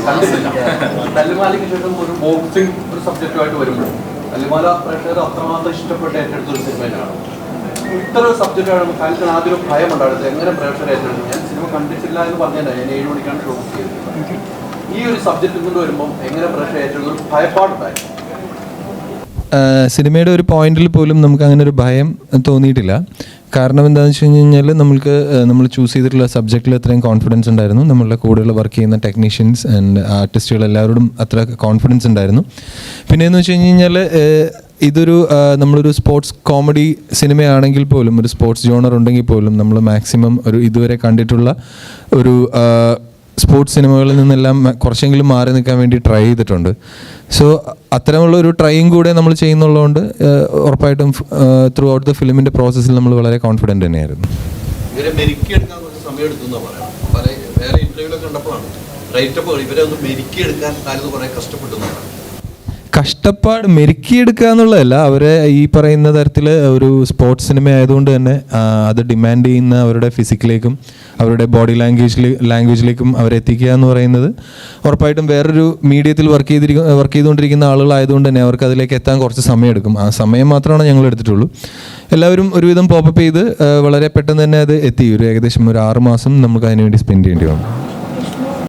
കണ്ടിട്ടില്ല. തല്ലുമാലയ്ക്ക് ശേഷം ഒരു ബോക്സിംഗ് ഒരു സബ്ജക്റ്റുമായിട്ട് വരുമ്പോൾ തല്ലുമാല പ്രേക്ഷകർ അത്രമാത്രം ഇഷ്ടപ്പെട്ട് ഏറ്റെടുത്തൊരു സിനിമയിലാണ്. ഇത്ര ഒരു സബ്ജക്റ്റാണ് കാലത്തിന് ആദ്യം ഒരു ഭയം ഉണ്ടായിരുന്നത്. എങ്ങനെ പ്രേക്ഷകർ ഏറ്റെടുത്തു? ഞാൻ സിനിമ കണ്ടിട്ടില്ല എന്ന് പറഞ്ഞാൽ ഞാൻ 7 മണിക്കാണ് ഷോ ചെയ്തത്. ഈ ഒരു സബ്ജക്റ്റിൽ കൊണ്ട് വരുമ്പോൾ എങ്ങനെ പ്രേക്ഷകർ ഏറ്റെടുത്തു? ഒരു ഭയപ്പാടുണ്ടായി. സിനിമയുടെ ഒരു പോയിന്റിൽ പോലും നമുക്ക് അങ്ങനെ ഒരു ഭയം തോന്നിയിട്ടില്ല. കാരണം എന്താണെന്ന് വെച്ച് കഴിഞ്ഞാൽ നമ്മൾ ചൂസ് ചെയ്തിട്ടുള്ള സബ്ജക്റ്റിൽ അത്രയും കോൺഫിഡൻസ് ഉണ്ടായിരുന്നു. നമ്മളുടെ കൂടെയുള്ള വർക്ക് ചെയ്യുന്ന ടെക്നീഷ്യൻസ് ആൻഡ് ആർട്ടിസ്റ്റുകൾ എല്ലാവരോടും അത്ര കോൺഫിഡൻസ് ഉണ്ടായിരുന്നു. പിന്നെയെന്ന് വെച്ച് കഴിഞ്ഞാൽ ഇതൊരു നമ്മളൊരു സ്പോർട്സ് കോമഡി സിനിമയാണെങ്കിൽ പോലും, ഒരു സ്പോർട്സ് ജോണർ ഉണ്ടെങ്കിൽ പോലും നമ്മൾ മാക്സിമം ഒരു ഇതുവരെ കണ്ടിട്ടുള്ള ഒരു സ്പോർട്സ് സിനിമകളിൽ നിന്നെല്ലാം കുറച്ചെങ്കിലും മാറി നിൽക്കാൻ വേണ്ടി ട്രൈ ചെയ്തിട്ടുണ്ട്. സോ അത്തരമുള്ള ഒരു ട്രൈയും കൂടെ നമ്മൾ ചെയ്യുന്നുള്ളതുകൊണ്ട് ഉറപ്പായിട്ടും ത്രൂ ഔട്ട് ദ ഫിലിമിൻ്റെ പ്രോസസ്സിൽ നമ്മൾ വളരെ കോൺഫിഡൻറ്റ് തന്നെയായിരുന്നു. കഷ്ടപ്പാട് മെരുക്കിയെടുക്കുക എന്നുള്ളതല്ല, അവരെ ഈ പറയുന്ന തരത്തിൽ ഒരു സ്പോർട്സ് സിനിമ ആയതുകൊണ്ട് തന്നെ അത് ഡിമാൻഡ് ചെയ്യുന്ന അവരുടെ ഫിസിക്കിലേക്കും അവരുടെ ബോഡി ലാംഗ്വേജിലേക്കും അവരെത്തിക്കുക എന്ന് പറയുന്നത് ഉറപ്പായിട്ടും വേറൊരു മീഡിയത്തിൽ വർക്ക് ചെയ്തുകൊണ്ടിരിക്കുന്ന ആളുകളായതുകൊണ്ട് തന്നെ അവർക്ക് അതിലേക്ക് എത്താൻ കുറച്ച് സമയമെടുക്കും. ആ സമയം മാത്രമാണ് ഞങ്ങൾ എടുത്തിട്ടുള്ളൂ. എല്ലാവരും ഒരുവിധം പോപ്പപ്പ് ചെയ്ത് വളരെ പെട്ടെന്ന് തന്നെ അത് എത്തി. ഏകദേശം ഒരു 6 മാസം നമുക്ക് അതിനുവേണ്ടി സ്പെൻഡ് ചെയ്യേണ്ടി വന്നു.